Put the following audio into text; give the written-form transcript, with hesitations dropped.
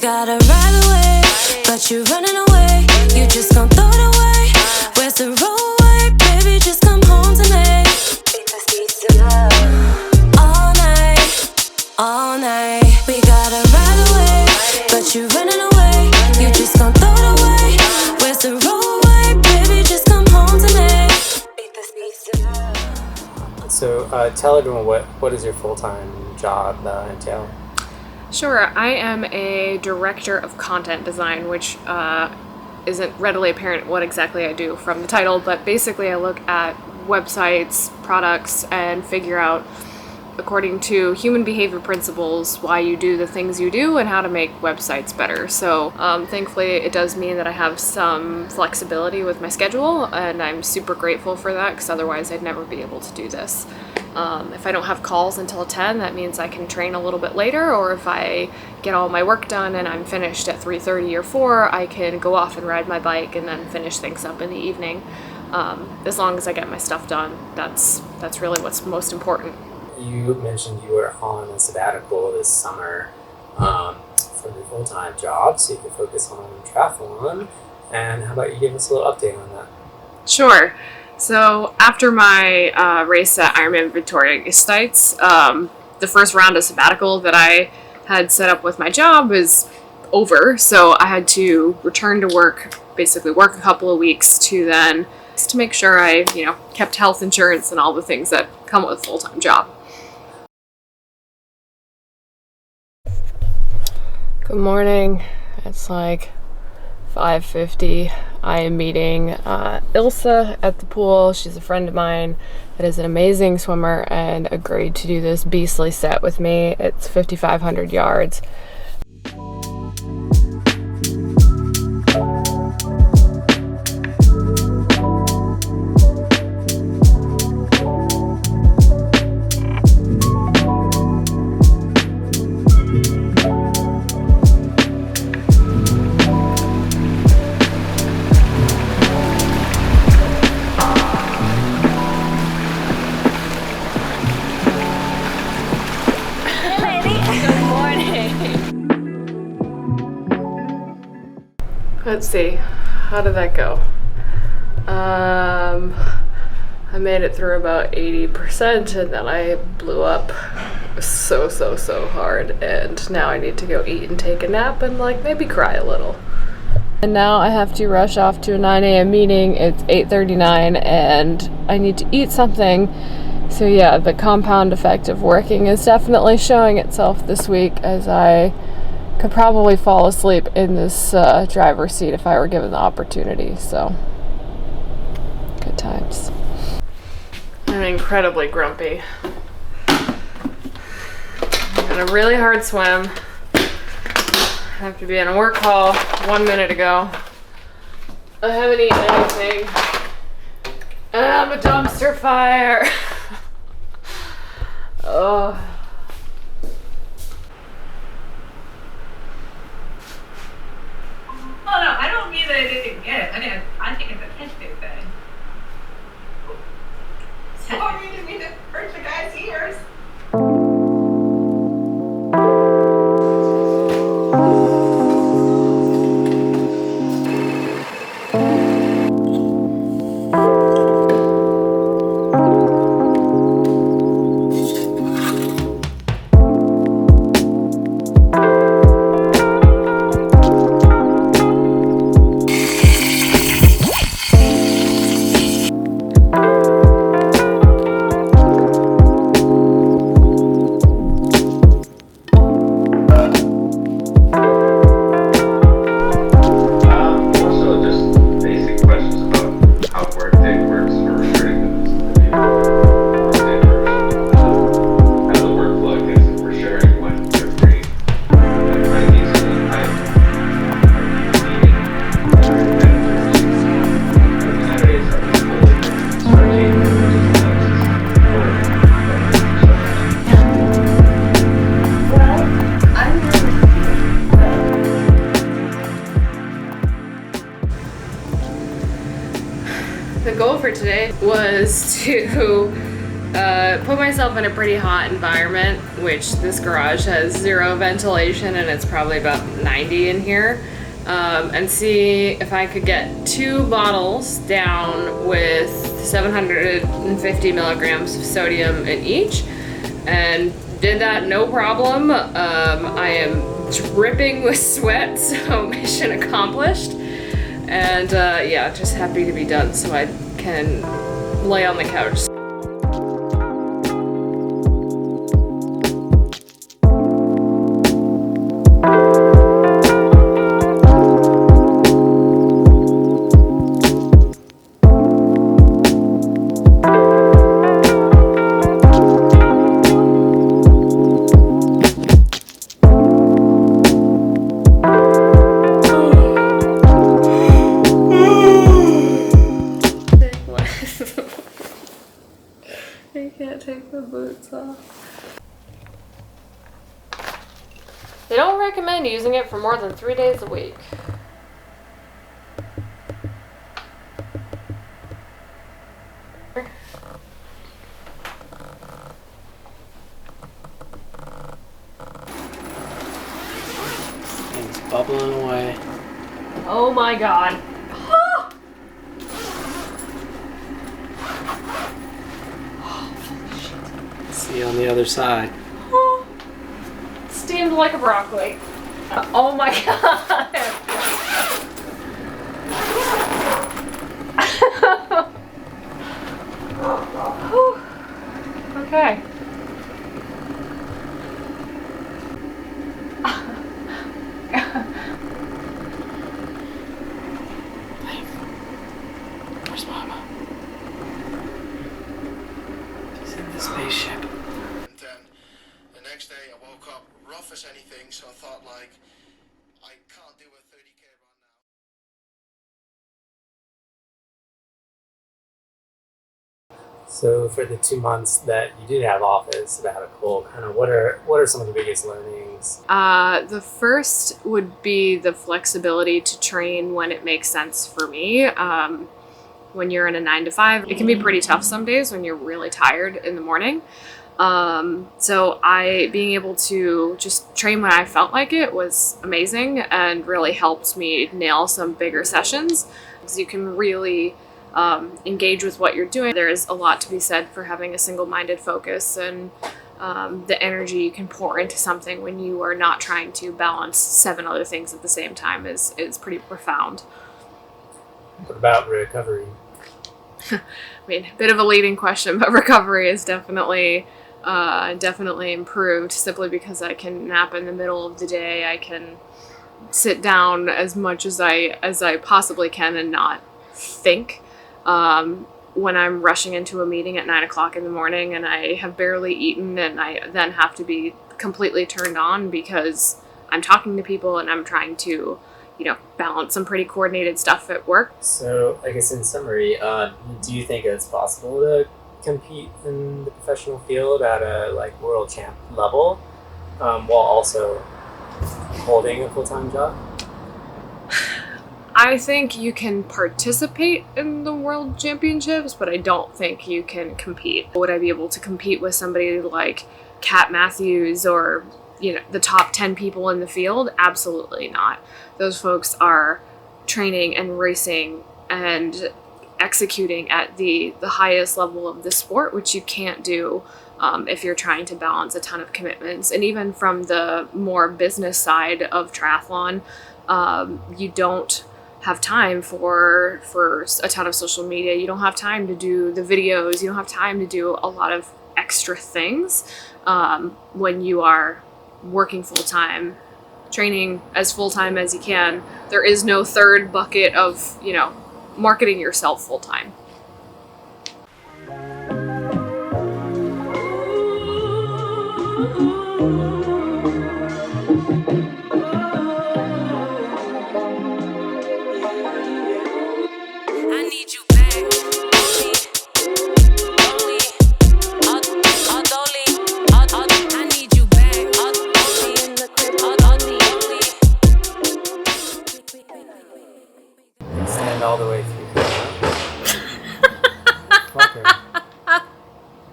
gotta ride away, but you're running away. You just gon' throw it away. Where's the roadway? Baby, just come home to me. All night, all night. We gotta ride away, but you're running away. You just gon' throw it away. Where's the roadway? Baby, just come home to me. So tell everyone what does your full-time job entail? Sure, I am a director of content design, which isn't readily apparent what exactly I do from the title, but basically I look at websites, products, and figure out, according to human behavior principles, why you do the things you do and how to make websites better. So thankfully it does mean that I have some flexibility with my schedule, and I'm super grateful for that, because otherwise I'd never be able to do this. If I don't have calls until 10, that means I can train a little bit later, or if I get all my work done and I'm finished at 3:30 or 4, I can go off and ride my bike and then finish things up in the evening. As long as I get my stuff done, that's really what's most important. You mentioned you were on a sabbatical this summer from your full-time job, so you could focus on triathlon. And how about you give us a little update on that? Sure. So after my race at Ironman Victoria States, the first round of sabbatical that I had set up with my job is over. So I had to return to work, basically work a couple of weeks to make sure I, kept health insurance and all the things that come with a full-time job. Good morning. It's like 5:50. I am meeting Ilsa at the pool. She's a friend of mine that is an amazing swimmer and agreed to do this beastly set with me. It's 5,500 yards. Let's see, how did that go? I made it through about 80% and then I blew up so hard, and now I need to go eat and take a nap and maybe cry a little. And now I have to rush off to a 9 a.m. meeting. It's 8:39 and I need to eat something. So yeah, the compound effect of working is definitely showing itself this week, as I could probably fall asleep in this driver's seat if I were given the opportunity. So, good times. I'm incredibly grumpy. Had a really hard swim. I have to be in a work call 1 minute ago. I haven't eaten anything. And I'm a dumpster fire. Oh. Oh no, I don't mean that I didn't get it. I think it's a testing thing. Sorry, didn't mean to hurt the guy's ears. The goal for today was to put myself in a pretty hot environment, which this garage has 0 ventilation and it's probably about 90 in here, and see if I could get 2 bottles down with 750 milligrams of sodium in each, and did that no problem. I am dripping with sweat, so mission accomplished. And yeah, just happy to be done so I can lay on the couch. I can't take the boots off. They don't recommend using it for more than 3 days a week. Things bubbling away. Oh my god. See you on the other side. Steamed like a broccoli. Oh my god. Okay. Where's Mama? She's in the spaceship. And then the next day I woke up rough as anything, so I thought like, I can't do a 30k run now. So for the 2 months that you did have off as sabbatical, kind of what are some of the biggest learnings? The first would be the flexibility to train when it makes sense for me. When you're in a 9 to 5, it can be pretty tough some days when you're really tired in the morning. So being able to just train when I felt like it was amazing and really helped me nail some bigger sessions. So you can really engage with what you're doing. There is a lot to be said for having a single-minded focus and the energy you can pour into something when you are not trying to balance 7 other things at the same time is pretty profound. What about recovery? I mean, a bit of a leading question, but recovery is definitely improved simply because I can nap in the middle of the day. I can sit down as much as I possibly can and not think. When I'm rushing into a meeting at 9 o'clock in the morning and I have barely eaten and I then have to be completely turned on because I'm talking to people and I'm trying to, balance some pretty coordinated stuff at work. So I guess in summary, do you think it's possible to compete in the professional field at a world champ level while also holding a full-time job? I think you can participate in the world championships, but I don't think you can compete. Would I be able to compete with somebody like Kat Matthews or, the top 10 people in the field? Absolutely not. Those folks are training and racing and executing at the highest level of the sport, which you can't do if you're trying to balance a ton of commitments. And even from the more business side of triathlon, you don't have time for a ton of social media. You don't have time to do the videos. You don't have time to do a lot of extra things when you are working full-time, training as full-time as you can. There is no third bucket of, marketing yourself full-time.